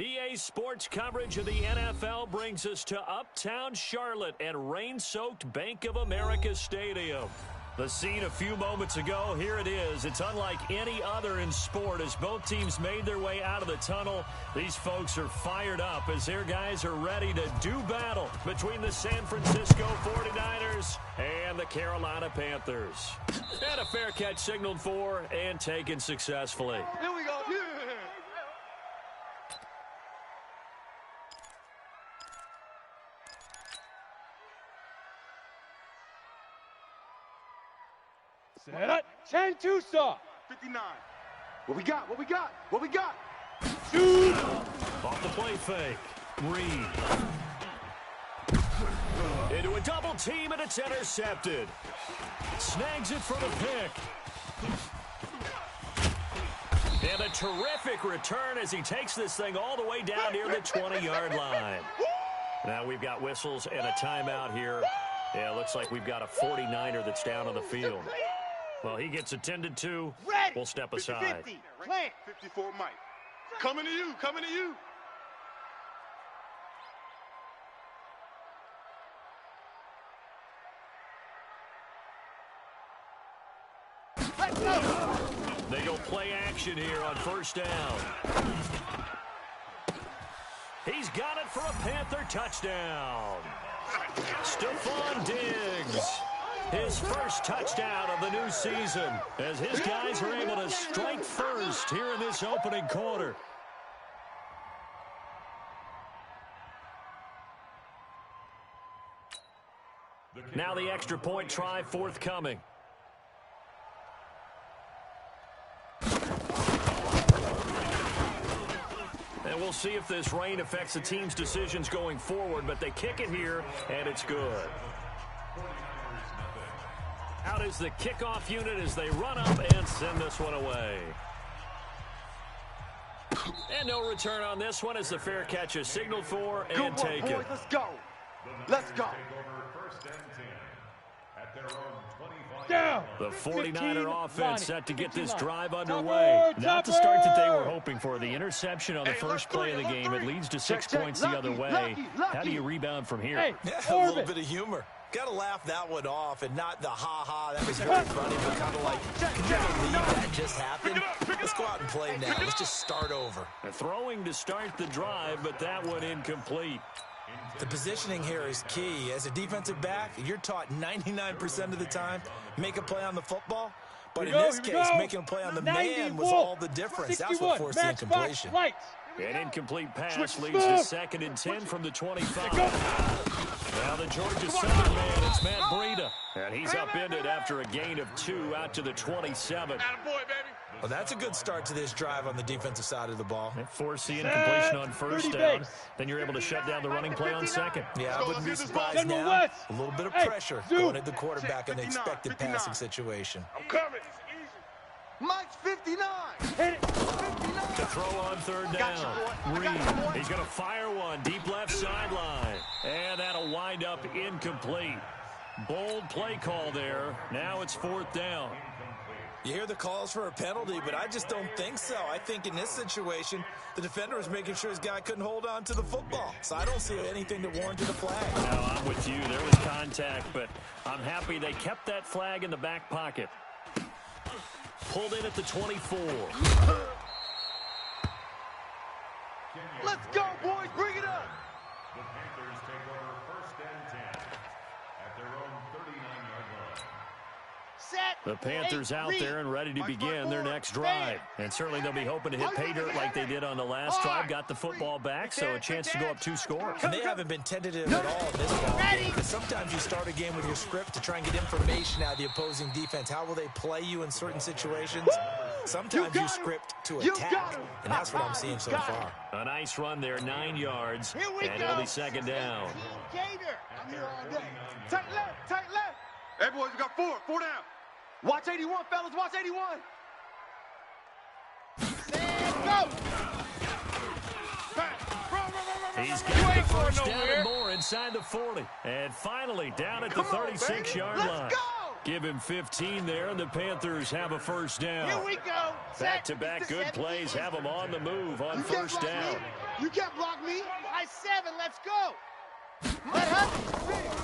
EA Sports coverage of the NFL brings us to Uptown Charlotte and rain-soaked Bank of America Stadium. The scene a few moments ago, here it is. It's unlike any other in sport as both teams made their way out of the tunnel. These folks are fired up as their guys are ready to do battle between the San Francisco 49ers and the Carolina Panthers. And a fair catch signaled for and taken successfully. Here we go. Yeah. Set up. 10-2 stop. 59. What we got? What we got? What we got? Shoot. Off the play fake. Reed. Into a double team, and it's intercepted. Snags it for the pick. And a terrific return as he takes this thing all the way down near the 20-yard line. Now we've got whistles and a timeout here. Yeah, it looks like we've got a 49er that's down on the field. Well, he gets attended to. We'll step aside. 50. 54 Mike. Coming to you. Coming to you. Let's go. They go play action here on first down. He's got it for a Panther touchdown. Stephon Diggs. His first touchdown of the new season as his guys are able to strike first here in this opening quarter. Now the extra point try forthcoming. And we'll see if this rain affects the team's decisions going forward, but they kick it here, and it's good. Out is the kickoff unit as they run up and send this one away. And no return on this one as the fair catch is signaled for and taken. Boys, let's go. Let's go. Down. The 49er offense set to get this drive underway. Not the start that they were hoping for. The interception on the first play of the game. It leads to 6 points the other way. How do you rebound from here? Hey, a little bit of humor. Got to laugh that one off and not the ha-ha. That was very funny, but kind of like, can you believe that just happened? Let's go out and play now. Let's just start over. Throwing to start the drive, but that one incomplete. The positioning here is key. As a defensive back, you're taught 99% of the time, make a play on the football. But in this case, making a play on the man was all the difference. That's what forced the incompletion. An incomplete pass leads to 2nd and 10 from the 25. Now the Georgia Southern man, it's Matt Breida. And he's upended after a gain of 2 out to the 27. Well, that's a good start to this drive on the defensive side of the ball. And force the incompletion on first down. Then you're able to shut down the running play on 2nd. Yeah, I wouldn't be surprised now. A little bit of pressure going at the quarterback in the expected passing situation. I'm coming. Mike's 59. Hit it. 59. To throw on 3rd down. Reed. He's going to fire one. Deep left sideline. And that'll wind up incomplete. Bold play call there. Now it's 4th down. You hear the calls for a penalty, but I just don't think so. I think in this situation, the defender was making sure his guy couldn't hold on to the football. So I don't see anything that warranted a flag. No, I'm with you. There was contact, but I'm happy they kept that flag in the back pocket. Pulled in at the 24. Let's go, boys. Bring it up. The Panthers take over 1st and 10 at their own 39-yard line. Set. The Panthers out there and ready to begin their next drive. And certainly they'll be hoping to hit pay dirt like they did on the last drive. Got the football back, so a chance to go up 2 scores. And they haven't been tentative at all in this ball game. Because sometimes you start a game with your script to try and get information out of the opposing defense. How will they play you in certain situations? Sometimes you script to attack, and that's what I'm seeing so far. A nice run there, 9 yards, and it'll be 2nd down. I'm here all day. Tight left, tight left. Hey, boys, we got 4 down. Watch 81, fellas, watch 81. Go. He's got the first down and more inside the 40. And finally down at the 36-yard line. Let's go. Give him 15 there, and the Panthers have a first down. Here we go. Back-to-back good plays have them on the move on first down. You can't block me. I 7. Let's go. Let her.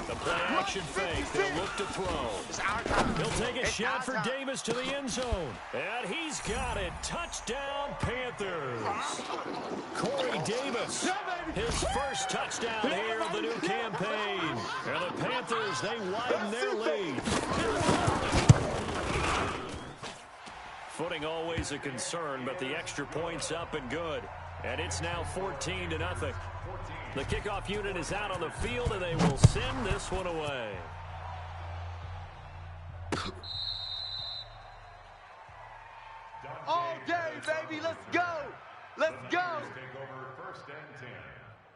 The play-action fake. They'll look to throw. He'll take a shot for Davis to the end zone. And he's got it. Touchdown, Panthers. Corey Davis, his first touchdown here of the new campaign. And the Panthers, they widen their lead. Footing always a concern, but the extra point's up and good. And it's now 14-0. The kickoff unit is out on the field, and they will send this one away. All day, baby. Let's go. Let's go.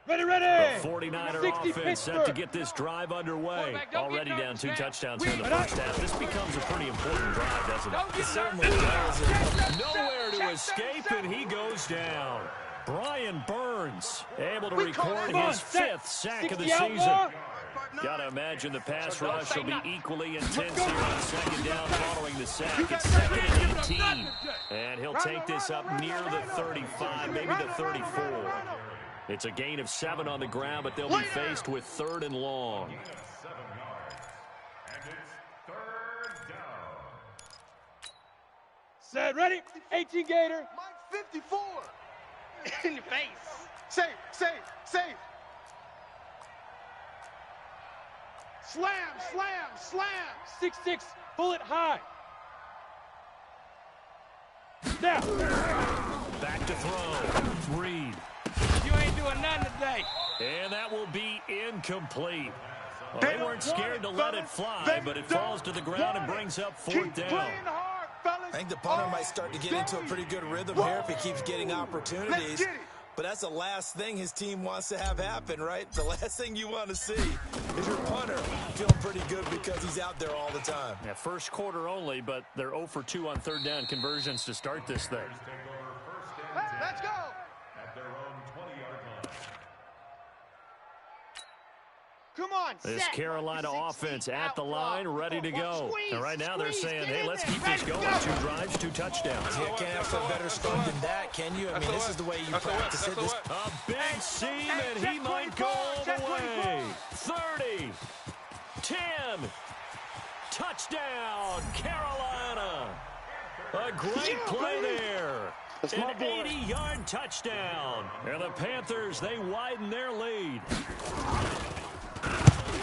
Ready, ready. The 49er offense set to get this drive underway. Already down 2 touchdowns here in the first half. This becomes a pretty important drive, doesn't it? It certainly does. Nowhere to escape, and he goes down. Brian Burns able to record his 5th sack of the season. Got to imagine the pass rush will be equally intense here on second down following the sack. It's 2nd and 18. And he'll take this up near the 35, maybe the 34. It's a gain of 7 on the ground, but they'll be faced with 3rd and long. And it's 3rd down. Set, ready. 18 Gator. Mike 54. In your face. Safe. Slam. 6'6", pull it high. Now. Back to throw. Reed. You ain't doing nothing today. And that will be incomplete. Well, they weren't scared to let it fly, but it falls to the ground and brings up 4th down. I think the punter might start to get into a pretty good rhythm here if he keeps getting opportunities. But that's the last thing his team wants to have happen, right? The last thing you want to see is your punter feeling pretty good because he's out there all the time. Yeah, first quarter only, but they're 0 for 2 on 3rd down conversions to start this thing. Let's go. At their own 20-yard line. Come on, This set. Carolina 16, offense at the outlaw. line, ready to go. Squeeze, And right now they're squeeze, saying, get hey, in let's there. keep this Let's going. go. 2 drives, 2 touchdowns. You can't have a better start than that, can you? I mean, this is the way you practice it. This A big seam, and he might go all the way. 30, 10, touchdown, Carolina. A great play there. An 80-yard touchdown. And the Panthers, they widen their lead.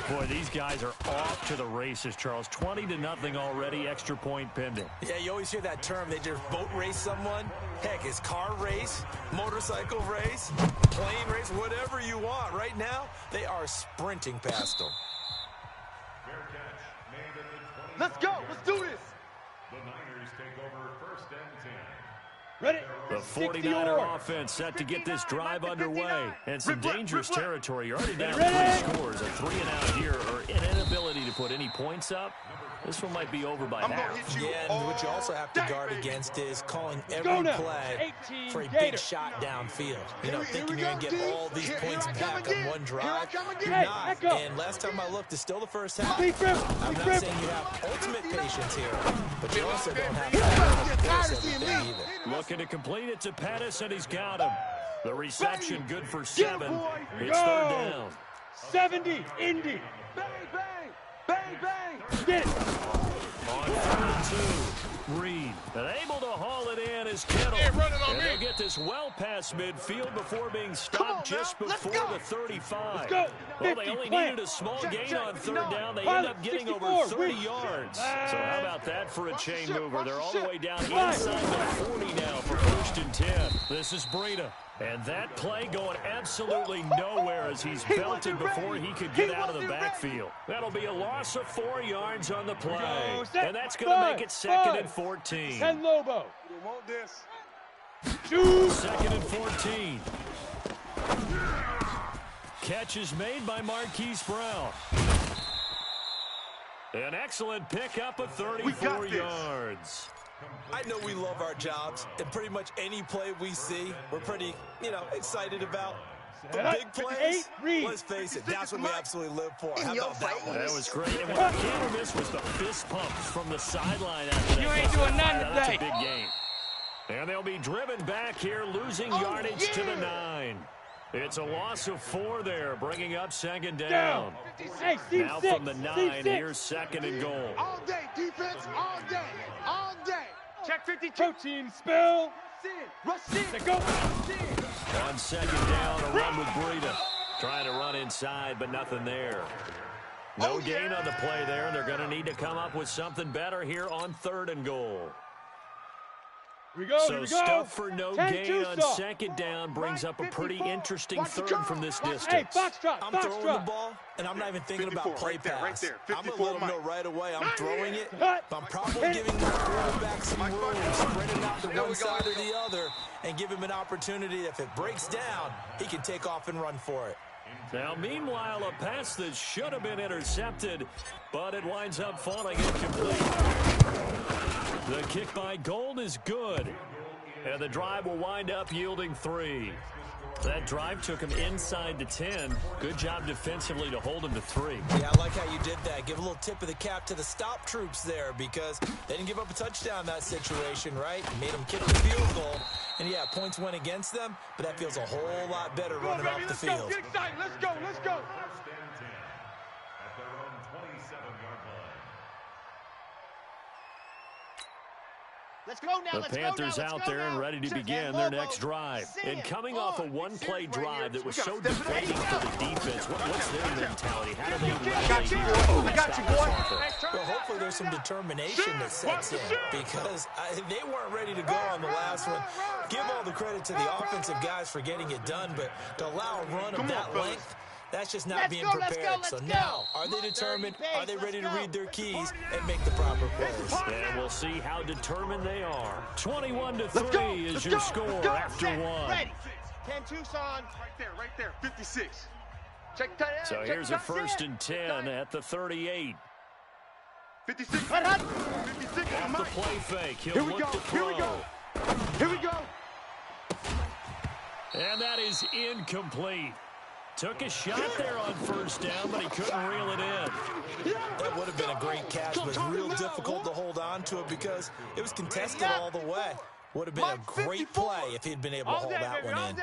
Boy, these guys are off to the races, Charles. 20-0 already, extra point pending. Yeah, you always hear that term. They just boat race someone. Heck, it's car race, motorcycle race, plane race, whatever you want. Right now, they are sprinting past them. Fair catch made at the 20. Let's go. Let's do this. The Niners take over 1st and 10. Ready. The 49er offense set to get this drive underway. And some dangerous territory. You're already down 3 scores. A 3-and-out here, or an inability to put any points up. This one might be over by half. Yeah, and what you also have to guard against is calling every play for a big shot downfield. You know, thinking you're going to get all these points back on one drive. You're not. And last time I looked, it's still the first half. I'm not saying you have ultimate patience here, but you also don't have to force everything either. Looking to complete it to Pettis, and he's got him. The reception good for 7. It's 3rd down. 70, Indy. Bang, bang. Bang, bang. Get it. On 3rd and 2, Reed. And able to haul it in is Kittle. And they'll get this well past midfield before being stopped just before the 35. go. Well, they 50, only plant. needed a small gain on 3rd down. They Pilot, end up getting 64, over 30 win. yards. So how about that for a chain mover? They're all the way down inside the 40 now for 1st and 10. This is Breida. And that play going absolutely nowhere as he's belted before he could get out of the backfield. That'll be a loss of 4 yards on the play. And that's going to make it 2nd and 14. And Lobo. You want this? Shoot. 2nd and 14. Catch is made by Marquise Brown. An excellent pickup of 34 yards. I know we love our jobs, and pretty much any play we see, we're pretty, excited about. Big plays, let's face it, that's what we absolutely live for. How about that one? That was great. And what I can't miss was the fist pump from the sideline after that. You ain't doing nothing today. That's a big game. And they'll be driven back here, losing yardage to the 9. It's a loss of 4 there, bringing up second down. Now from the 9, here's second and goal. All day, defense, all day, all day. Check 52. Protein spill. Rush in. Let's go. On second down, a run with Breida. Trying to run inside, but nothing there. No gain on the play there, and they're going to need to come up with something better here on third and goal. So stuff for no gain on second down brings up a pretty interesting third from this distance. I'm throwing the ball, and I'm not even thinking about play pass. I'm going to let them know right away I'm throwing it, but I'm probably giving the quarterback some room, spread it out to one side or the other, and give him an opportunity. If it breaks down, he can take off and run for it. Now, meanwhile, a pass that should have been intercepted, but it winds up falling incomplete. The kick by Gold is good, and the drive will wind up yielding 3. That drive took him inside the 10. Good job defensively to hold him to 3. Yeah, I like how you did that. Give a little tip of the cap to the stop troops there because they didn't give up a touchdown in that situation, right? Made them kick the field goal. And, yeah, points went against them, but that feels a whole lot better running off the field. Get excited. Let's go. Let's go. First and 10 at their own 27-yard line. Let's go now. The Panthers out there and ready to begin their next drive. And coming off a one-play drive that was so deflating for the defense, what's their mentality? How do they I got you, boy. Well, hopefully there's some determination that sets in because they weren't ready to go on the last one. Give all the credit to the offensive guys for getting it done, but to allow a run of that length, that's just not being prepared. So now, are they determined? Are they ready to read their keys and make the proper plays? And we'll see how determined they are. 21-3 is your score after one. Ready. 10 Tucson. Right there. 56. Check that out. So here's a first and 10 at the 38. 56. 56. Off the play fake. He'll look to throw. Here we go. And that is incomplete. Took a shot there on first down, but he couldn't reel it in. That would have been a great catch, but it's real difficult to hold on to it because it was contested all the way. Would have been a great play if he'd been able to hold that one in.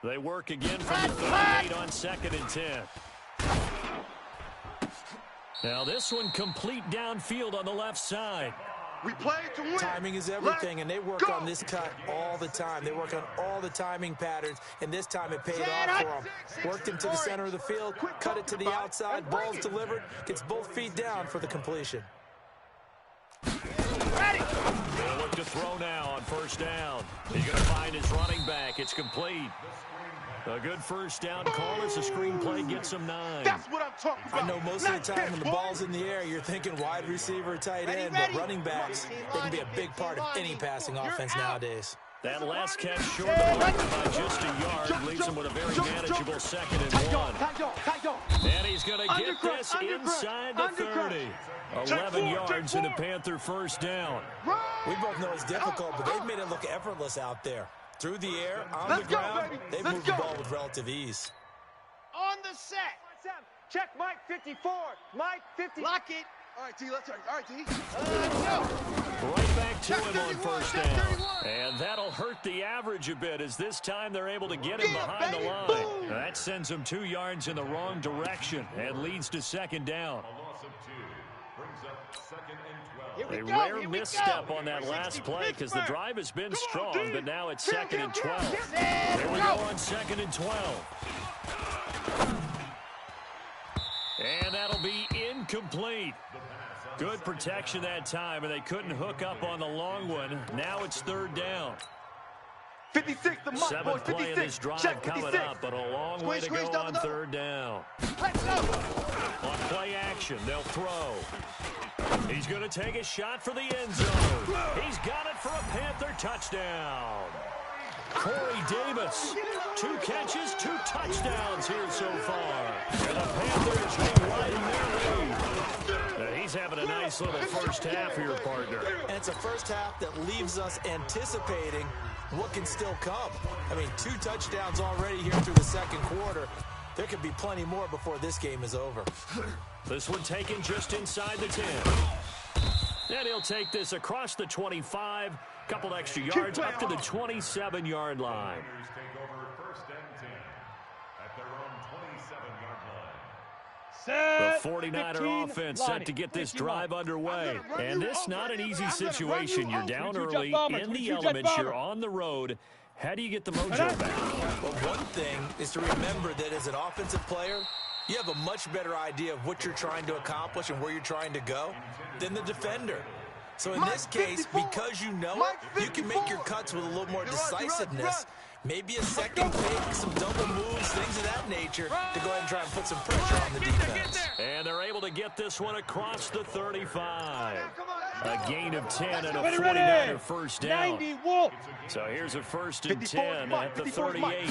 They work again from the 38 on second and 10. Now this one complete downfield on the left side. We play to win. Timing is everything, and they work on this cut all the time. They work on all the timing patterns, and this time it paid off for them. Worked him to the center of the field, cut it to the outside, ball's delivered, gets both feet down for the completion. They'll look to throw now on first down. He's going to find his running back. It's complete. A good first down call as the screenplay gets him 9. That's what I'm talking about. I know most of the time when the ball's in the air, you're thinking wide receiver, tight end, but running backs, they can be a big part of any passing offense nowadays. That last catch short of the record by just a yard leaves him with a very manageable second and 1. And he's going to get this inside the 30. 11 yards and a Panther first down. We both know it's difficult, but they've made it look effortless out there. Through the air, on the ground, they've moved the ball with relative ease. On the set. Check Mike 54. Mike 50. Lock it. All right, T, let's turn. All right, T. Go. Right back to him on first down. And that'll hurt the average a bit as this time they're able to get him behind the line. That sends him 2 yards in the wrong direction and leads to second down. A loss of 2 brings up second and 12. A rare misstep on that last play because the drive has been strong, but now it's second and 12. There we go on second and 12. And that'll be incomplete. Good protection that time, and they couldn't hook up on the long one. Now it's third down. 56, the mark, Seventh play of this drive coming up, but a long way to go on third down. Let's go. On play action, they'll throw. He's going to take a shot for the end zone. He's got it for a Panther touchdown. Corey Davis, 2 catches, 2 touchdowns here so far. And the Panthers hang right in their lead. He's having a nice little first half here, partner. And it's a first half that leaves us anticipating what can still come. I mean, 2 touchdowns already here through the second quarter. There could be plenty more before this game is over. This one taken just inside the 10. And he'll take this across the 25. Couple extra yards up to the 27-yard line. Take over first and 10 at their own 27-yard line. The 49er offense set to get this drive underway. And this not an easy situation. You're down early in the elements. You're on the road. How do you get the mojo back? Well, one thing is to remember that as an offensive player, you have a much better idea of what you're trying to accomplish and where you're trying to go than the defender. So in this case, because you know it, you can make your cuts with a little more decisiveness. Maybe a second pick, some double moves, things of that nature to go ahead and try and put some pressure on the defense. And they're able to get this one across the 35. A gain of 10 and a 49er first down. 90 Wolf. So here's a first and 10 at the 38.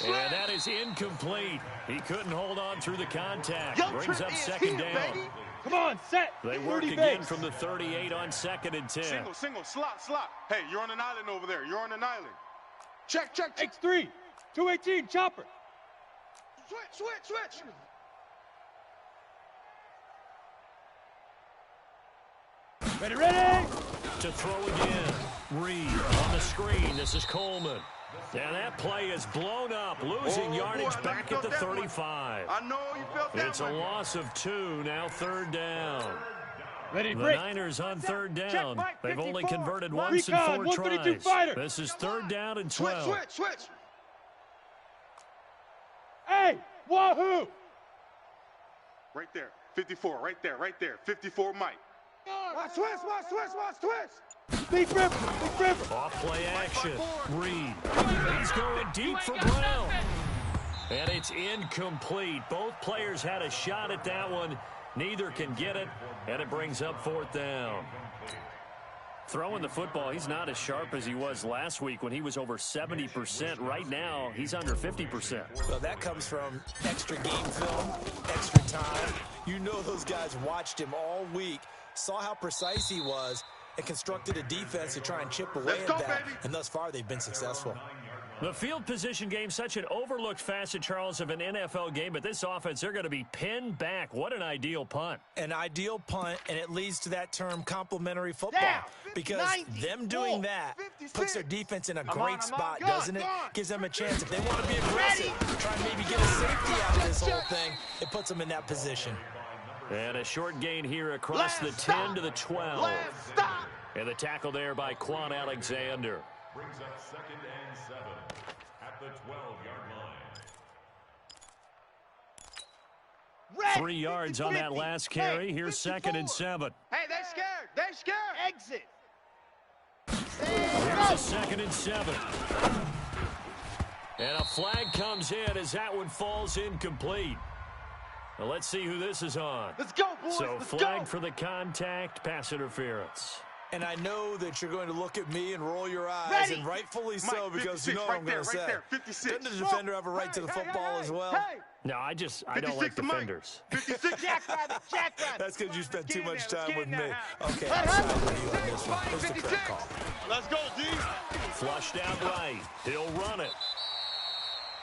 And that is incomplete. He couldn't hold on through the contact. Brings up second down. Come on, set. They work again from the 38 on second and 10. Single, slot. Hey, you're on an island over there. You're on an island. Check. X3, 218, chopper. Switch. Ready. To throw again. Reed on the screen. This is Coleman. And that play is blown up, losing yardage back at the 35. I know you felt that. It's a loss of 2, now third down. Ready, The break. Niners on third Check, down. Mike, They've only 54. converted once in Recon, 4 132 tries. fighter. This is third down and 12. Switch. Hey, wahoo. Right there. 54, right there. 54, Mike. Watch twist. Big river. Off play action. Reed. He's going deep for Brown. And it's incomplete. Both players had a shot at that one. Neither can get it, and it brings up fourth down. Throwing the football, he's not as sharp as he was last week when he was over 70%. Right now, he's under 50%. Well, that comes from extra game film, extra time. You know those guys watched him all week, saw how precise he was, and constructed a defense to try and chip away at that. Baby. And thus far, they've been successful. The field position game, such an overlooked facet, Charles, of an NFL game, but this offense, they're going to be pinned back. What an ideal punt. An ideal punt, and it leads to that term complementary football. Yeah, because 90, them doing that 56. puts their defense in a I'm great on. spot, Gone, doesn't it? gone. Gives them a chance. If they want to be aggressive, try and maybe get a safety out of this whole thing, it puts them in that position. And a short gain here across the 10 to the 12. And the tackle there by Quan Alexander. Brings up second and 7 at the 12-yard line. 3 yards on that last carry. Here's second and 7. Hey, they're scared. Exit. Here's a second and 7. And a flag comes in as that one falls incomplete. Well, let's see who this is on. Let's go, boys. So flag for the contact, pass interference. And I know that you're going to look at me and roll your eyes, Ready. and rightfully so, Mike, because you know what I'm going to say. Right there, 56. Doesn't the defender have a right to the football as well? No, I don't like defenders. 56. Jackrabbit. That's because you spent too much time with me. Okay, Let I'll him. side with you on this one. There's the correct call. Let's go, D. Flushed out right. He'll run it.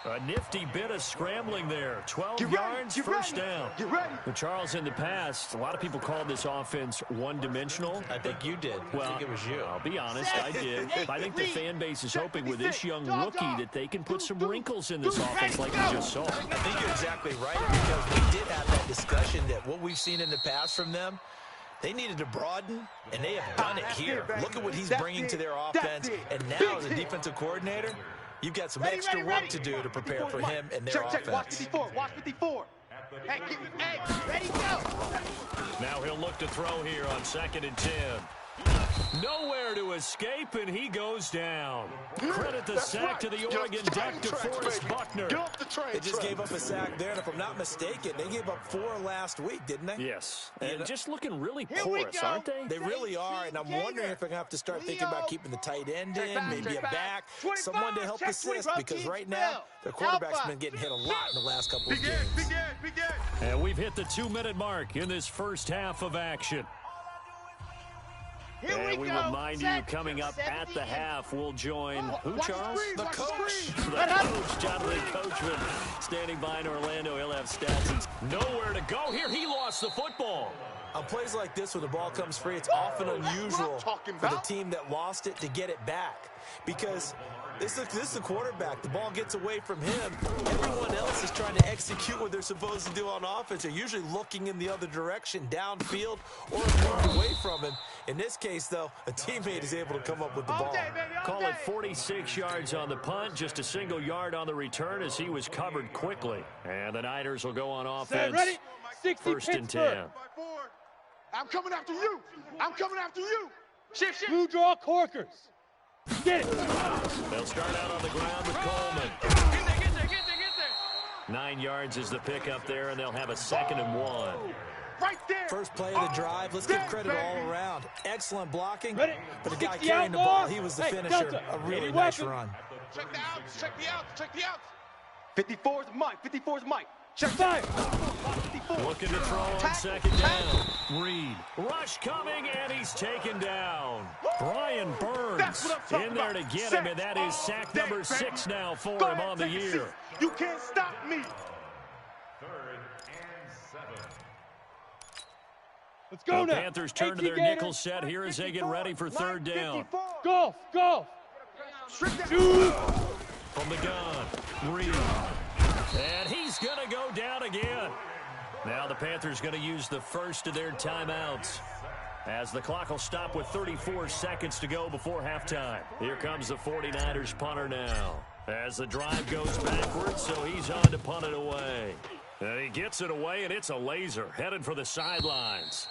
A nifty bit of scrambling there. 12 yards, first down. Get ready. But Charles, in the past, a lot of people called this offense one-dimensional. I think you did. Well, I think it was you. I'll be honest, I did. I think the fan base is hoping with this young rookie that they can put some wrinkles in this offense like we just saw. I think you're exactly right, because we did have that discussion that what we've seen in the past from them, they needed to broaden, and they have done it here. Look at what he's bringing to their offense, and now as a defensive coordinator, you've got some extra work to do to prepare for him and their offense. Watch 54. Watch 54. Hey, ready, go. Now he'll look to throw here on second and 10. Nowhere to escape, and he goes down. Credit the sack to the Oregon Duck, DeForest Buckner. They just gave up a sack there, and if I'm not mistaken, they gave up 4 last week, didn't they? Yes, and just looking really Here we porous, go. aren't they? They really are, and I'm wondering if they're going to have to start thinking about keeping the tight end in, maybe a back, someone to help assist, because right now, their quarterback's been getting hit a lot in the last couple of games. Big Ed. And we've hit the 2-minute mark in this first half of action. And we remind you, coming up at the half, we'll join who, Charles? The coach. The coach, Jonathan Coachman, standing by in Orlando. He'll have stats. It's nowhere to go here. He lost the football. On plays like this where the ball comes free, it's often unusual for the team that lost it to get it back. Because this is the quarterback. The ball gets away from him. Everyone else is trying to execute what they're supposed to do on offense. They're usually looking in the other direction, downfield, or far away from him. In this case, though, a teammate is able to come up with the ball. Call it 46 yards on the punt, just a single yard on the return as he was covered quickly. And the Niners will go on offense. Ready? 60 First and 10. I'm coming after you. I'm coming after you. Shift. Blue draw corkers. Get it. They'll start out on the ground with Coleman. Get there. 9 yards is the pickup there, and they'll have a 2nd and 1. Right there. First play of the drive. Let's give credit all around. Excellent blocking. Ready? But the guy 60 carrying the outlaw. ball, he was the Hey, finisher. Delta. A really Any nice weapon? run. Check the outs. Check the outs. Check the outs. 54's Mike. 54's Mike. Check Fire. 54. Looking to throw on 2nd down. Reed. Rush coming, and he's taken down. Brian Burns in there to get him, and that is sack number 6 now for him on the year. You can't stop me. 3rd and 7. Let's go The now. Panthers turn to their nickel set here as they get ready for 3rd down. Golf. Shoot. From the gun, Reed. And he's going to go down again. Now the Panthers going to use the first of their timeouts, as the clock will stop with 34 seconds to go before halftime. Here comes the 49ers punter now, as the drive goes backwards, so he's on to punt it away. And he gets it away, and it's a laser headed for the sidelines.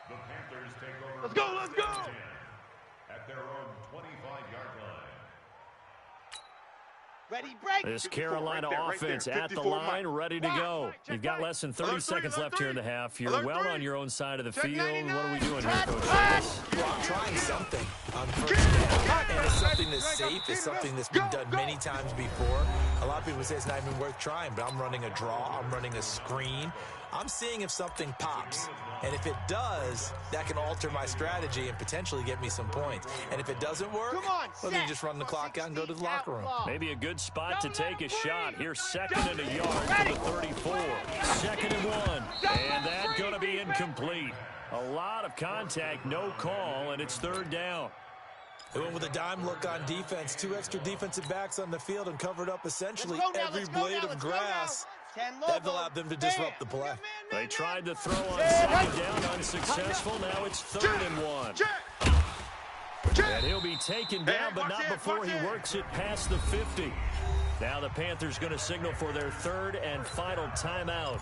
The Panthers take over. Let's go. Let's go. At their own 25-yard line. Ready, break. This Carolina right there, offense right there. at the 54 line, Mike. ready to go. You've got less than 30 Alert three, seconds alert left here in three. the half. You're Alert well three. on your own side of the Check field. 99. What are we doing here, Touch, Coach? touch. Well, I'm trying something on first down. And it's something that's safe. It's something that's been done many times before. A lot of people say it's not even worth trying, but I'm running a draw. I'm running a screen. I'm seeing if something pops. And if it does, that can alter my strategy and potentially get me some points. And if it doesn't work, Come on, well, then set. just run the clock out and go to the locker room. Maybe a good spot to take a shot. Here's 2nd and a yard to the 34. 2nd and 1. And that's going to be incomplete. A lot of contact, no call, and it's 3rd down. They went with a dime look on defense. 2 extra defensive backs on the field and covered up essentially every blade of grass. That allowed them to disrupt the play. They tried to throw on 2nd down, unsuccessful. Now it's 3rd and 1. And he'll be taken down, but not before he works it past the 50. Now the Panthers going to signal for their 3rd and final timeout,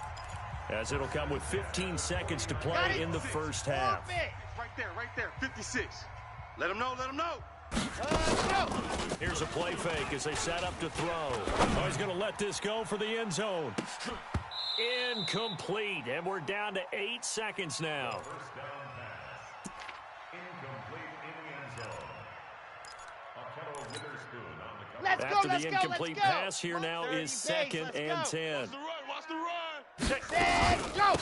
as it'll come with 15 seconds to play in the first half. Right there. 56. Let him know. Here's a play fake as they set up to throw. Oh, he's going to let this go for the end zone. Incomplete, and we're down to 8 seconds now. First down pass. Incomplete in the end zone. Akello Witherspoon on the cover. After the incomplete pass, here now is 2nd and 10. Watch the run. Let's go.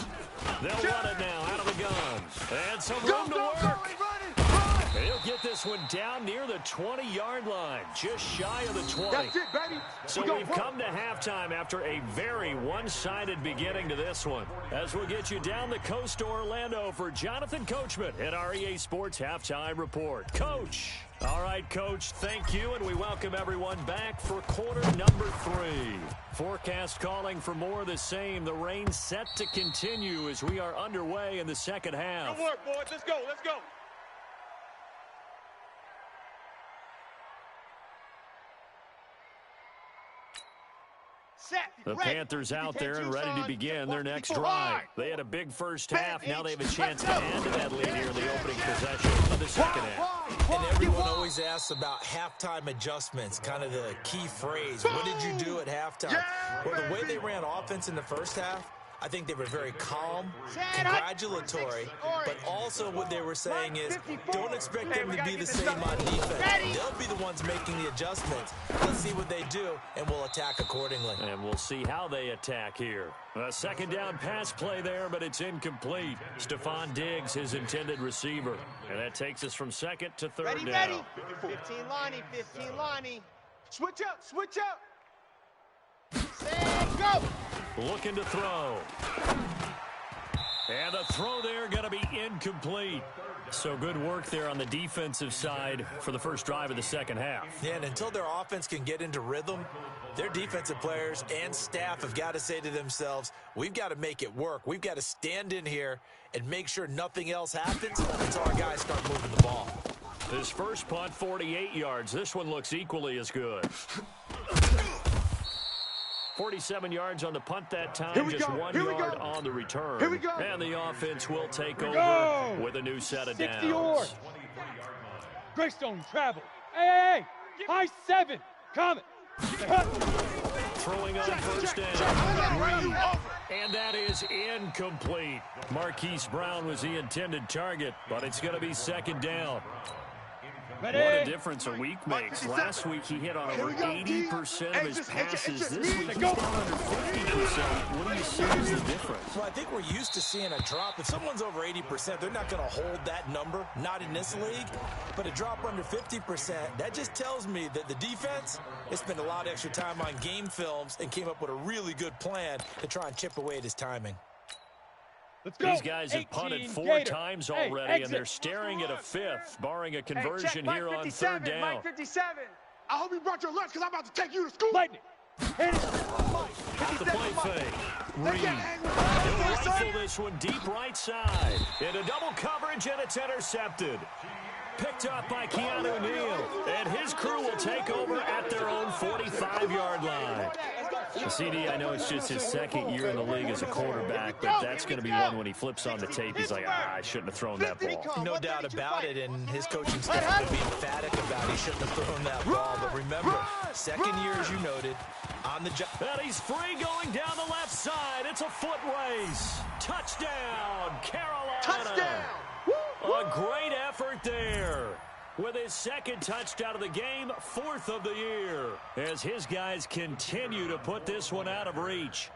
They'll run it now out of the guns. And some room to work. He'll get this one down near the 20-yard line, just shy of the 20. That's it, baby. So we've come to halftime after a very one-sided beginning to this one. As we'll get you down the coast to Orlando for Jonathan Coachman at our EA Sports Halftime Report. Coach. All right, Coach, thank you, and we welcome everyone back for quarter number 3. Forecast calling for more of the same. The rain set to continue as we are underway in the second half. Good work, boys. Let's go. The Panthers out there and ready to begin their next drive. They had a big first half. Now they have a chance to add to that lead here in the opening possession of the second half. And everyone always asks about halftime adjustments, kind of the key phrase. What did you do at halftime? Well, the way they ran offense in the first half, I think they were very calm, congratulatory, but also what they were saying is don't expect them to be the same on defense. They'll be the ones making the adjustments. Let's see what they do, and we'll attack accordingly. And we'll see how they attack here. A second down pass play there, but it's incomplete. Stephon Diggs, his intended receiver. And that takes us from second to third down. Ready. 15 Lonnie, 15 Lonnie. Switch up, switch up. Set, go. Looking to throw. And the throw there going to be incomplete. So good work there on the defensive side for the first drive of the second half. Yeah, and until their offense can get into rhythm, their defensive players and staff have got to say to themselves, we've got to make it work. We've got to stand in here and make sure nothing else happens until our guys start moving the ball. His first punt, 48 yards. This one looks equally as good. 47 yards on the punt that time, just 1 yard on the return. Here we go. And the offense will take over with a new set of 60 downs. yards. Greystone travel. Hey, high 7. Coming. Throwing on first down. And that is incomplete. Marquise Brown was the intended target, but it's going to be second down. Ready? What a difference a week makes. Last week he hit on over 80% of his passes. This week he's down under 50%. What do you see as the difference? Well, I think we're used to seeing a drop. If someone's over 80%, they're not going to hold that number, not in this league. But a drop under 50%, that just tells me that the defense, they spent a lot of extra time on game films and came up with a really good plan to try and chip away at his timing. Let's go. These guys have punted 4 times already, and they're staring at a fifth, barring a conversion here on third down. Mike 57. I hope you brought your lunch because I'm about to take you to school. Lightning. Hit it. Off the play fake. Reed. He'll rifle this one deep right side. Into double coverage, and it's intercepted. Picked up by Keanu Neal. And his crew will take over at their own 45-yard line. The CD, I know it's just his second year in the league as a quarterback, but that's going to be one when he flips on the tape. He's like, I shouldn't have thrown that ball. No doubt about it, and his coaching staff will be emphatic about he shouldn't have thrown that ball. But remember, second year, as you noted, on the job. And he's free going down the left side. It's a foot race. Touchdown, Carolina. Touchdown. A great effort there. With his second touchdown of the game, 4th of the year, as his guys continue to put this one out of reach.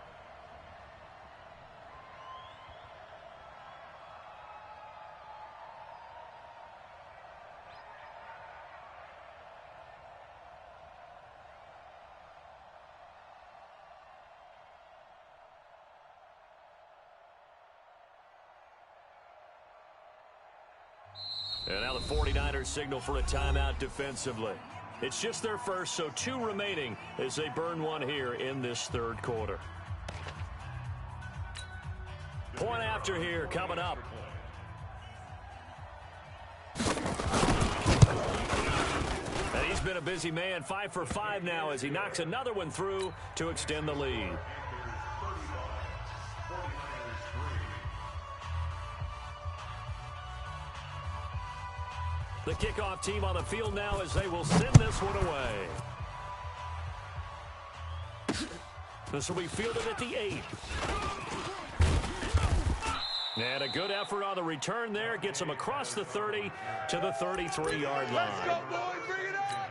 And now the 49ers signal for a timeout defensively. It's just their first, so 2 remaining as they burn one here in this third quarter. Point after here coming up. And he's been a busy man, 5 for 5 now as he knocks another one through to extend the lead. The kickoff team on the field now as they will send this one away. This will be fielded at the 8. And a good effort on the return there. Gets him across the 30 to the 33-yard line. Let's go, boys. Bring it up.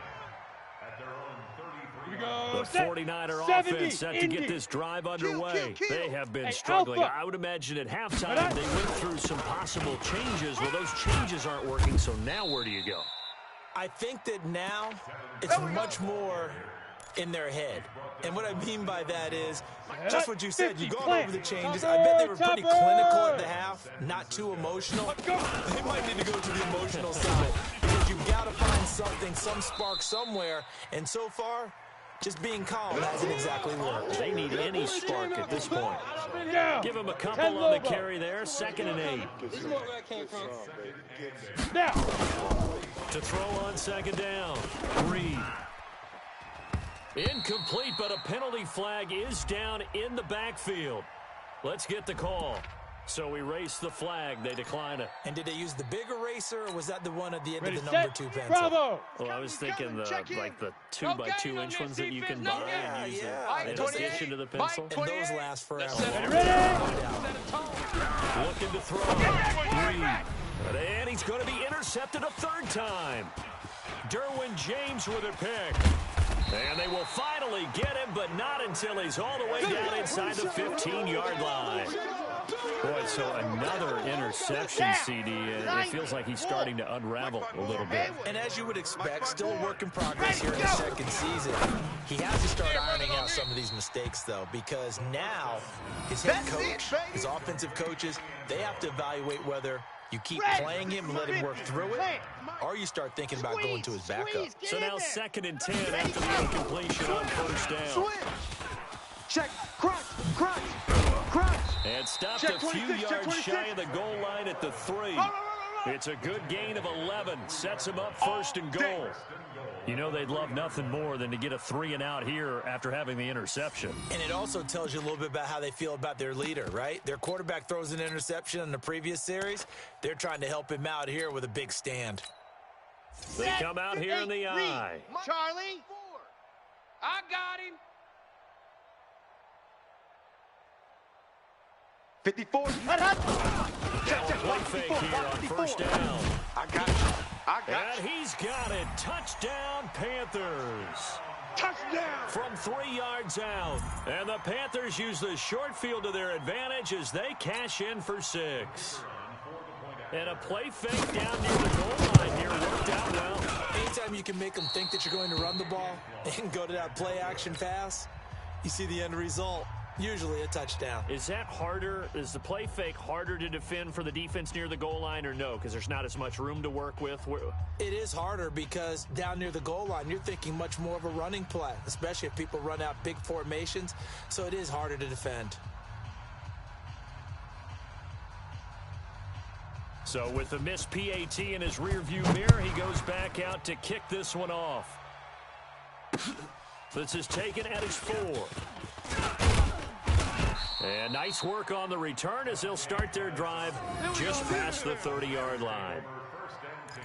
The 49er offense set to get this drive underway. They have been struggling. I would imagine at halftime they went through some possible changes. Well, those changes aren't working, so now where do you go? I think that now it's much more in their head. And what I mean by that is just what you said. You've gone over the changes. I bet they were pretty clinical at the half, not too emotional. They might need to go to the emotional side because you've got to find something, some spark somewhere. And so far, just being calm hasn't exactly worked. They need any spark at this point. Give him a couple on the carry there. 2nd and 8. Now. To throw on 2nd down. Reed. Incomplete, but a penalty flag is down in the backfield. Let's get the call. So erase the flag. They decline it. And did they use the big eraser, or was that the one at the end Ready, of the set, number 2 pencil? Bravo! Well, I was thinking the 2x2 inch ones that you can buy and use in addition to the pencil. And those last forever. Ready? Looking to throw. Reed. And he's going to be intercepted a third time. Derwin James with a pick. And they will finally get him, but not until he's all the way down inside the 15-yard line. Boy, so another interception, CD, and it feels like he's starting to unravel a little bit. And as you would expect, still a work in progress here in the second season. He has to start ironing out some of these mistakes, though, because now his head coach, his offensive coaches, they have to evaluate whether you keep playing him and let him work through it, or you start thinking about going to his backup. So now 2nd and 10 after the incompletion on first down. Check, crunch. And stopped a few yards shy of the goal line at the 3. It's a good gain of 11. Sets him up 1st and goal. You know they'd love nothing more than to get a 3-and-out here after having the interception. And it also tells you a little bit about how they feel about their leader, right? Their quarterback throws an interception in the previous series. They're trying to help him out here with a big stand. They come out here in the eye. Charlie. I got him. 54. Play fake here on first down. I got you. And he's got it. Touchdown, Panthers. Touchdown. From 3 yards out. And the Panthers use the short field to their advantage as they cash in for 6. And a play fake down near the goal line here worked out well. Anytime you can make them think that you're going to run the ball and go to that play action pass, you see the end result. Usually a touchdown. Is that harder? Is the play fake harder to defend for the defense near the goal line or no? Because there's not as much room to work with? It is harder because down near the goal line, you're thinking much more of a running play, especially if people run out big formations. So it is harder to defend. So with the missed PAT in his rearview mirror, he goes back out to kick this one off. This is taken at his 4. And nice work on the return as they'll start their drive just past the 30-yard line. First and 10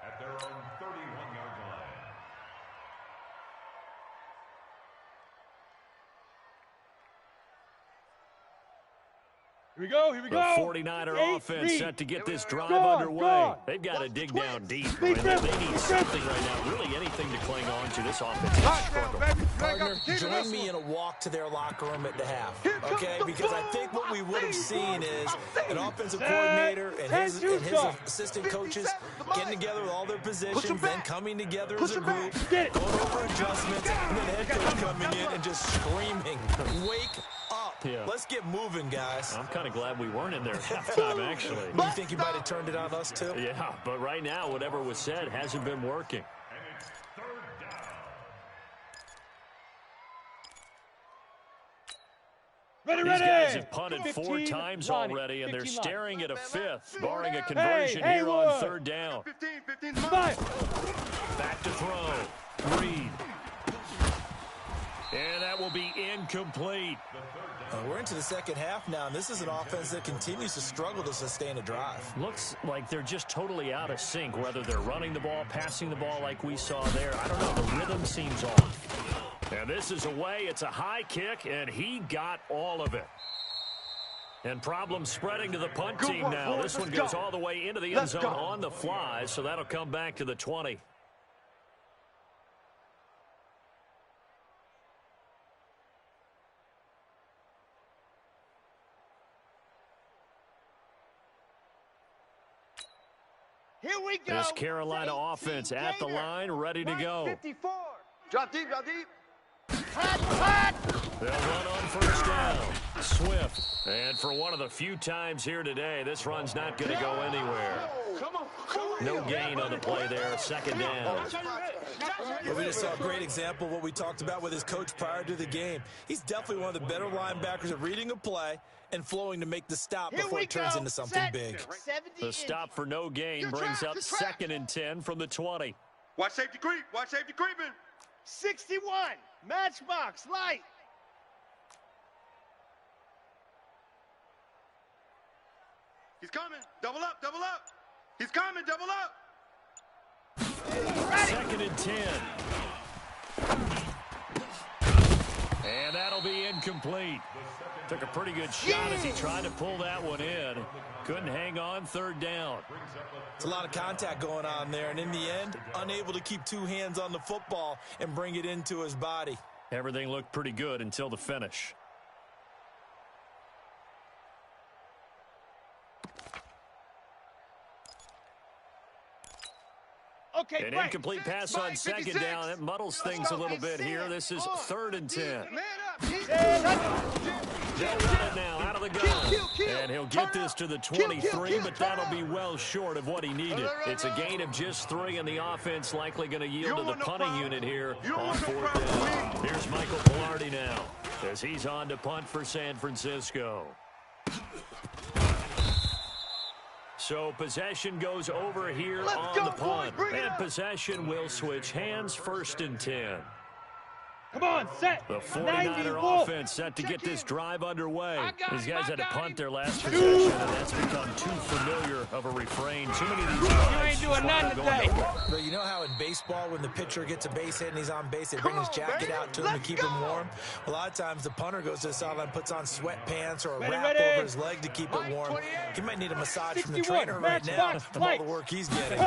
at their own 31-yard line. Here we go, here we The go. 49er offense set to get this drive underway. Gone. They've got to dig down deep. Big They rip. need something right now, really anything to cling on to. This offense is struggling. Partner, join me in a walk to their locker room at the half, okay? Because I think what we would have seen is an offensive coordinator and his assistant coaches getting together with all their positions, then coming together as a group, going over adjustments, and then the head coach coming in and just screaming, wake up. Yeah. Let's get moving, guys. I'm kind of glad we weren't in there at halftime, actually. You think you might have turned it on us, too? Yeah, but right now, whatever was said hasn't been working. And it's 3rd down. Ready, These ready. guys have punted 15 4 times Ronnie, already, and they're 15 line. staring at a 5th, barring a conversion here on Haywood. 3rd down. 15. Five. Back to throw. Reed. And that will be incomplete. We're into the second half now, and this is an offense that continues to struggle to sustain a drive. Looks like they're just totally out of sync, whether they're running the ball, passing the ball like we saw there. I don't know. The rhythm seems off. And this is away. It's a high kick, and he got all of it. And problems spreading to the punt team now. This one goes all the way into the end zone on the fly, so that'll come back to the 20. Here we go. This Carolina offense at the line, ready to go. 54. Drop deep. They'll run on first down. Swift. And for one of the few times here today, this run's not going to go anywhere. No gain on the play there. 2nd down. But we just saw a great example of what we talked about with his coach prior to the game. He's definitely one of the better linebackers at reading a play and flowing to make the stop before it turns into something big. The stop for no gain brings up 2nd and 10 from the 20. Watch safety creeping. 61. Matchbox light. He's coming. Double up, double up. He's coming, double up. 2nd and 10. And that'll be incomplete. Took a pretty good shot as he tried to pull that one in. Couldn't hang on, 3rd down. It's a lot of contact going on there, and in the end, unable to keep 2 hands on the football and bring it into his body. Everything looked pretty good until the finish. Okay, An incomplete pass on 2nd down. It muddles things a little bit here. This is 3rd and 10. They'll run it now out of the gun. And he'll get this to the 23, but that'll be well short of what he needed. It's a gain of just 3, and the offense likely going to yield to the punting unit here on 4th down. Here's Michael Pilardi now as he's on to punt for San Francisco. So possession goes over here on the punt. And possession will switch hands, 1st and 10. Come on, set. The 49er offense set to get this drive underway. These guys had to punt their last possession, and that's become too familiar of a refrain. Too many of these drives. You ain't doing nothing today. But you know how in baseball, when the pitcher gets a base hit and he's on base, they bring his jacket out to him to keep him warm? A lot of times the punter goes to the sideline, puts on sweatpants or a wrap over his leg to keep it warm. He might need a massage from the trainer right now from all the work he's getting.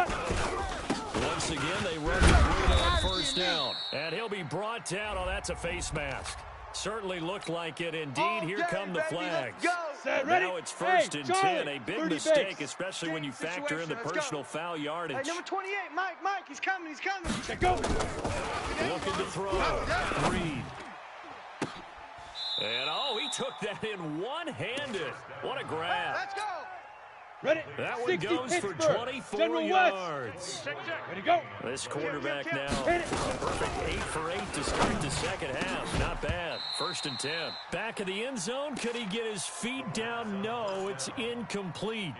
Once again, they run the grid on 1st down. And he'll be brought down. Oh, that's a face mask. Certainly looked like it. Indeed, here come the flags. Now it's 1st and 10. A big mistake, especially when you factor in the personal foul yardage. Hey, number 28, Mike, he's coming, he's coming. Check go. Looking to throw. Reed. And, oh, he took that in one-handed. What a grab. Let's go. Ready. That one goes for 24 General yards. Ready, go. This quarterback now, a perfect 8 for 8 to start the 2nd half. Not bad. 1st and 10. Back of the end zone. Could he get his feet down? No, it's incomplete.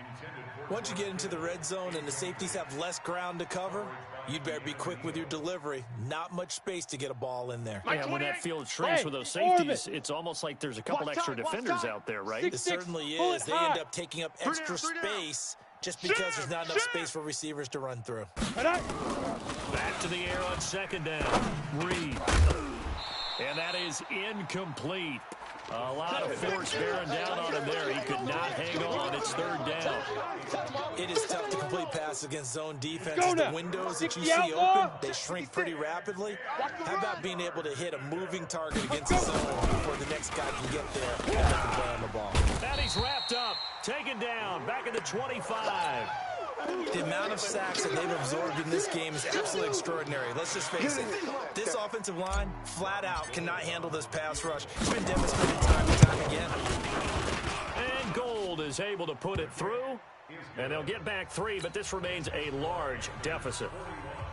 Once you get into the red zone and the safeties have less ground to cover, you'd better be quick with your delivery. Not much space to get a ball in there. Yeah, when that field shrinks with those safeties, it's almost like there's a couple extra defenders out there, right? It certainly is. They end up taking up extra space just because there's not enough space for receivers to run through. Back to the air on 2nd down. Reed. And that is incomplete. A lot of force bearing down on him there. He could not hang on. It's 3rd down. It is tough to complete passes against zone defenses. The windows that you see open, they shrink pretty rapidly. How about being able to hit a moving target against the zone before the next guy can get there and they can play on the ball? And he's wrapped up. Taken down. Back at the 25. The amount of sacks that they've absorbed in this game is absolutely extraordinary. Let's just face it. This offensive line, flat out, cannot handle this pass rush. It's been demonstrated time and time again. And Gold is able to put it through. And they'll get back 3, but this remains a large deficit.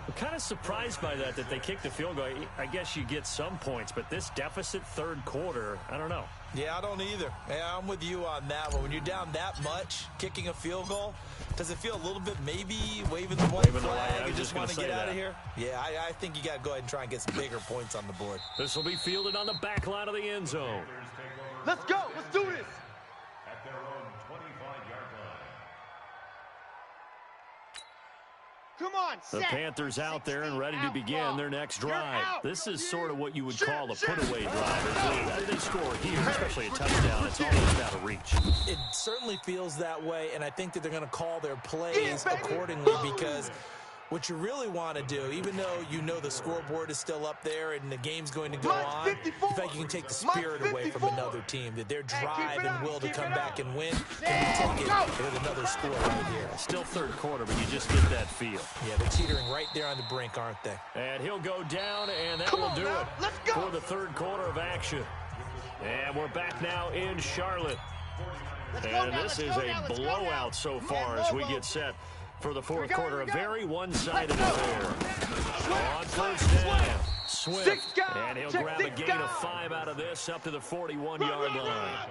I'm kind of surprised by that they kicked the field goal. I guess you get some points, but this deficit 3rd quarter, I don't know. Yeah, I don't either. Yeah, I'm with you on that one. When you're down that much, kicking a field goal, does it feel a little bit maybe waving the white flag and just want to get out of here? Yeah, I think you got to go ahead and try and get some bigger points on the board. This will be fielded on the back line of the end zone. Let's go. Let's do this. At their own 25-yard line. Come on, The set. Panthers out there and ready to begin their next drive. This is sort of what you would call a put-away drive. If they score here, especially a touchdown, it's almost out of reach. It certainly feels that way, and I think that they're going to call their plays accordingly because what you really want to do, even though you know the scoreboard is still up there and the game's going to go on, in fact, you can take the spirit away from another team, that their drive and will to come back and win, can you take it with another score right here. Still 3rd quarter, but you just get that feel. Yeah, they're teetering right there on the brink, aren't they? And he'll go down, and that will do it for the 3rd quarter of action. And we're back now in Charlotte. And this is a blowout so far as we get set for the 4th quarter. A very one-sided affair. On 1st down, Swift. And he'll grab a gain of 5 out of this up to the 41-yard line.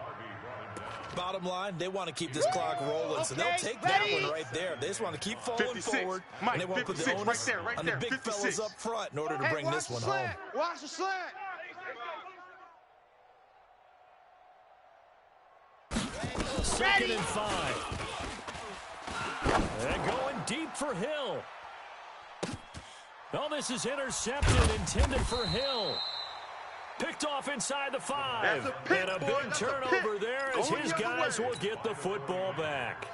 Bottom line, they want to keep this clock rolling, so they'll take that one right there. They just want to keep falling forward, and they want to put the onus on the big fellas up front in order to bring this one home. Watch the slant. 2nd and 5. And going deep for Hill. Oh, this is intercepted, intended for Hill. Picked off inside the 5. And a big turnover there as his guys will get the football back.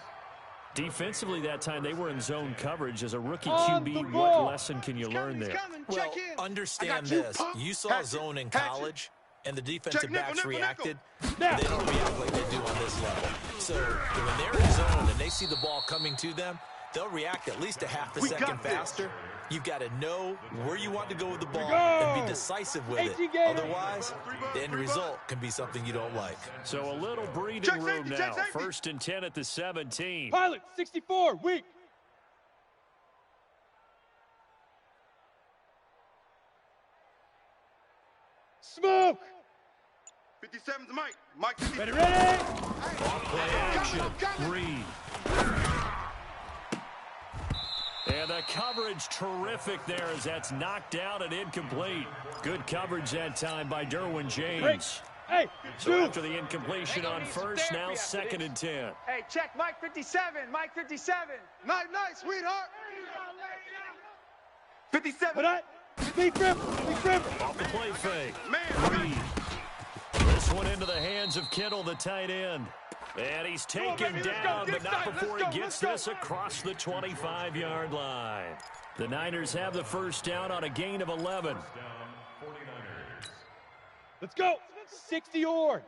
Defensively that time, they were in zone coverage. As a rookie QB, what lesson can you learn there? Well, understand this. You saw zone in college, and the defensive backs reacted. They don't react like they do on this level. So when they're in zone and they see the ball coming to them, they'll react at least a half a second faster. You've got to know where you want to go with the ball and be decisive with it. Otherwise, the end result can be something you don't like. So a little breathing room now. 1st and 10 at the 17. Pilot, 64, weak. Smoke. 57's Mike. Mike 57. Ready. Off play action. Reed. And the coverage terrific there as that's knocked out and incomplete. Good coverage that time by Derwin James. Hey, so after the incompletion on 1st, now 2nd and 10. Hey, check Mike 57. Mike 57. Night, sweetheart. 57. What up? Big grip. Off the play fake. Reed. This one into the hands of Kittle, the tight end. And he's taken down, but not before he gets this across the 25-yard line. The Niners have the 1st down on a gain of 11. Let's go. 60 orange.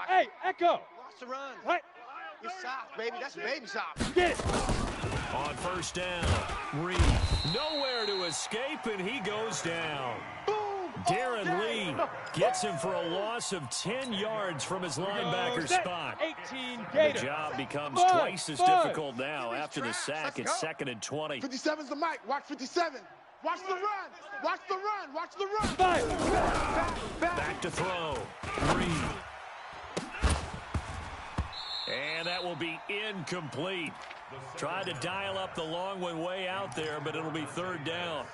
Hey, Echo. Watch the run. What? You're soft, baby. That's baby soft. Get it. On 1st down, Reed. Nowhere to escape, and he goes down. Darren Lee gets him for a loss of 10 yards from his linebacker spot. 18 The job becomes twice as difficult now after the sack. It's 2nd and 20. 57's the Mike. Watch 57. Watch the run. Watch the run. Watch the run. 5. Back to throw. Reed. And that will be incomplete. Tried to dial up the long one way out there, but it'll be 3rd down.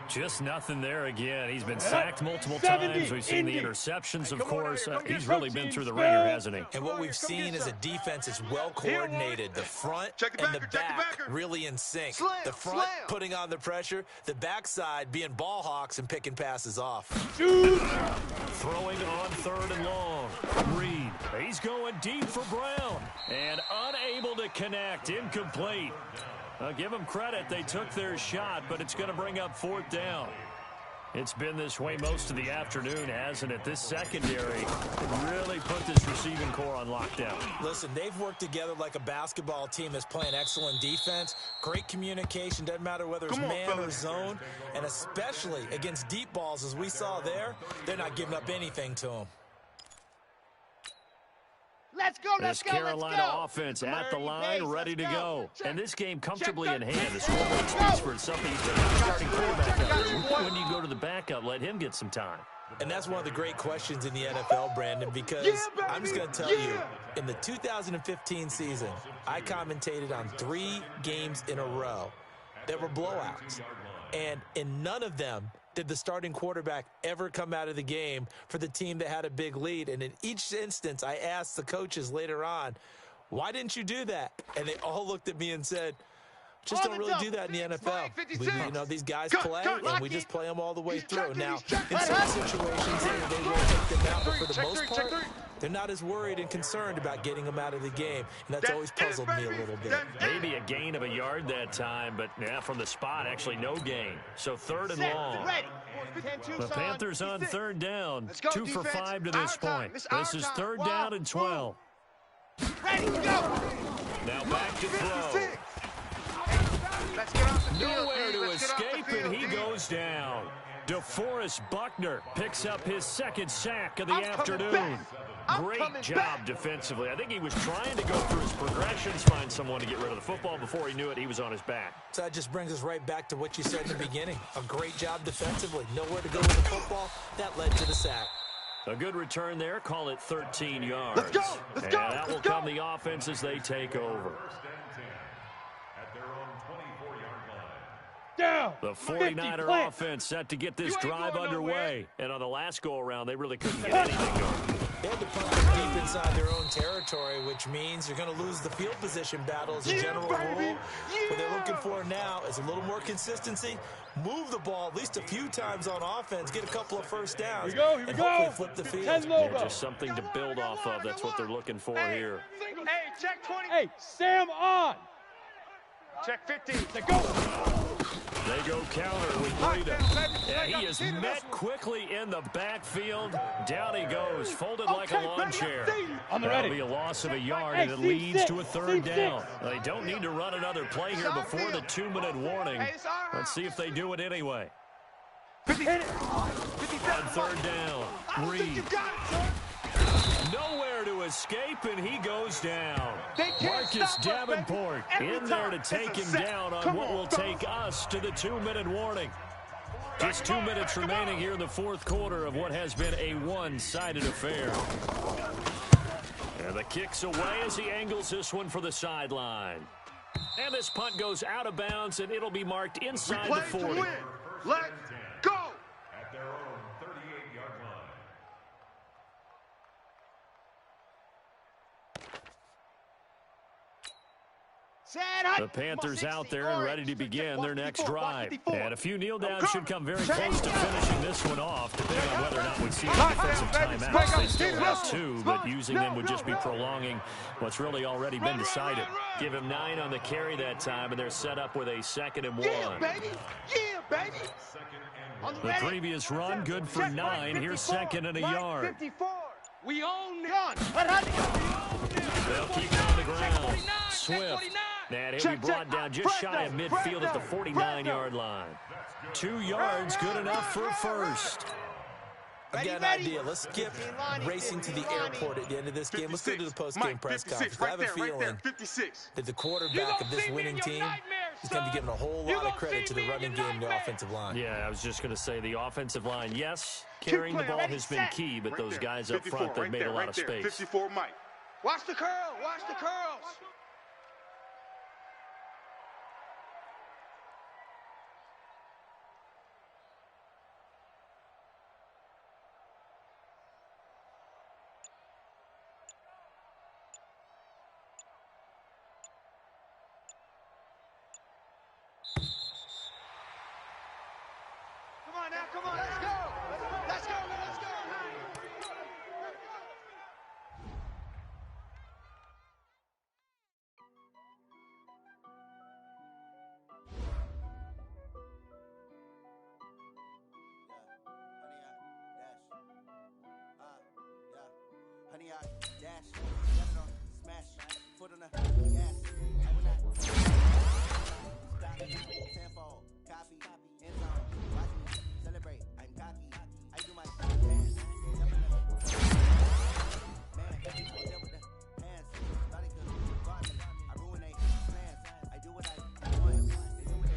Just nothing there again. He's been sacked multiple times. We've seen the interceptions, of course. He's really been through the ringer, hasn't he? And what we've seen is a defense is well coordinated. The front and the back really in sync. The front putting on the pressure, the backside being ball hawks and picking passes off. Throwing on 3rd and long. Reed. He's going deep for Brown. And unable to connect. Incomplete. Give them credit. They took their shot, but it's going to bring up 4th down. It's been this way most of the afternoon, hasn't it? This secondary really put this receiving core on lockdown. Listen, they've worked together like a basketball team that's playing excellent defense. Great communication. Doesn't matter whether it's man or zone. And especially against deep balls, as we saw there, they're not giving up anything to them. Let's go, this Carolina offense at the line, ready to go. And this game comfortably in hand. The scoreboard speaks for itself. He's taking the starting quarterback out. When you go to the backup, let him get some time. And that's one of the great questions in the NFL, Brandon, because I'm just going to tell you, in the 2015 season, I commentated on 3 games in a row that were blowouts. And in none of them did the starting quarterback ever come out of the game for the team that had a big lead. And in each instance, I asked the coaches later on, why didn't you do that? And they all looked at me and said, just don't really do that in the NFL. You know, these guys play, and we just play them all the way through. Now, in some situations, they will take them out, but for the most part, they're not as worried and concerned about getting them out of the game, and that's always puzzled me a little bit. Maybe a gain of a yard that time, but from the spot, actually no gain. So 3rd and long. The Panthers on 3rd down. 2 for 5 to this point. This is 3rd down and 12. Ready, go! Now back to throw. Nowhere to escape, and he goes down. DeForest Buckner picks up his 2nd sack of the afternoon. Great job defensively. I think he was trying to go through his progressions, find someone to get rid of the football. Before he knew it, he was on his back. So that just brings us right back to what you said in the beginning. A great job defensively. Nowhere to go with the football. That led to the sack. A good return there. Call it 13 yards. Let's go. Let's go. And that will come the offense as they take over. Down. The 49er offense set to get this drive underway. And on the last go-around, they really couldn't get anything going. They had to punt them deep inside their own territory, which means you're going to lose the field position battle as a general rule. What they're looking for now is a little more consistency. Move the ball at least a few times on offense, get a couple of first downs, and hopefully flip the field. Yeah, just something to build off of. That's what they're looking for here. Hey, check 20. Hey, Sam on. Check 15. Let's go. They go counter with Breida. Yeah, he is met quickly in the backfield. Down he goes, folded like a lawn chair. That'll be a loss of a yard, and it leads to a third down. They don't need to run another play here before the 2-minute warning. Let's see if they do it anyway. On third down, Reed. Nowhere to escape, and he goes down. Marcus Davenport in there to take him down on what will take us to the 2-minute warning. Just 2 minutes remaining here in the fourth quarter of what has been a one-sided affair. And the kick's away as he angles this one for the sideline. And this punt goes out of bounds, and it'll be marked inside the 40. Let's go! At their own 38-yard line. The Panthers out there and ready to begin their next drive. And a few kneel downs should come very close to finishing this one off, depending on whether or not we see any defensive timeouts. They still have 2, but using them would just be prolonging what's really already been decided. Give him 9 on the carry that time, and they're set up with a 2nd and 1. Yeah, baby. Yeah, baby. The previous run, good for 9. Here's 2nd and a yard. 54. We own it. They'll keep it on the ground. Swift. And he'll be brought down just shy of midfield at the 49-yard line. 2 yards, good enough for a first. I've got an idea. Let's skip racing to the airport at the end of this game. Let's go to the post-game press conference. I have a feeling that the quarterback of this winning team is going to be given a whole lot of credit to the running game and the offensive line. Yeah, I was just going to say the offensive line, yes, carrying the ball has been key, but those guys up front, they've made a lot of space. 54 Mike. Watch the curl. Watch the curls. Come on now, come on, let's go! Let's go, let's go! Honey, I dash, lemon on, smash, foot on the gas. I will not stop, tenfold, copy, end zone, watch me, celebrate, I'm cocky, I do my dance, man, I deal with the hands, thought it could guard me, I ruin they plans, I do what I want, they do what they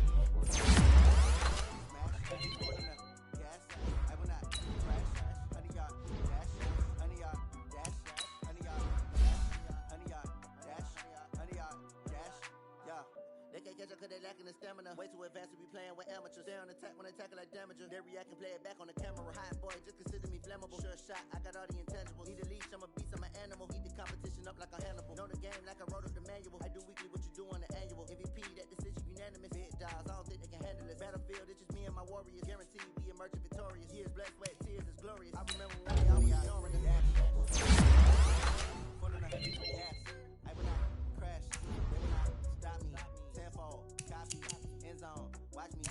smash, foot on the gas, I will not crash, honey, y'all, dash, honey, y'all, dash, honey, y'all, dash, yeah. They can't catch up cause they lacking the stamina. Way too advanced to be playing with amateurs. Stay on attack when they tackle like damager. They react and play it back on the camera. Hot boy, just consider me flammable. Sure shot, I got all the intangibles. Need a leash, I'm a beast, I'm an animal. Heat the competition up like a Hannibal. Know the game like I wrote up the manual. I do weekly what you do on the annual. MVP, that decision unanimous. Big dogs, I don't think they can handle it. Battlefield, it's just me and my warriors. Guaranteed we emerge victorious. Years, blood, sweat, tears, it's glorious. I remember when they always young with the dash. Full of the gas. I will not crash. They will not stop me. Tenfold, copy, end zone, watch me.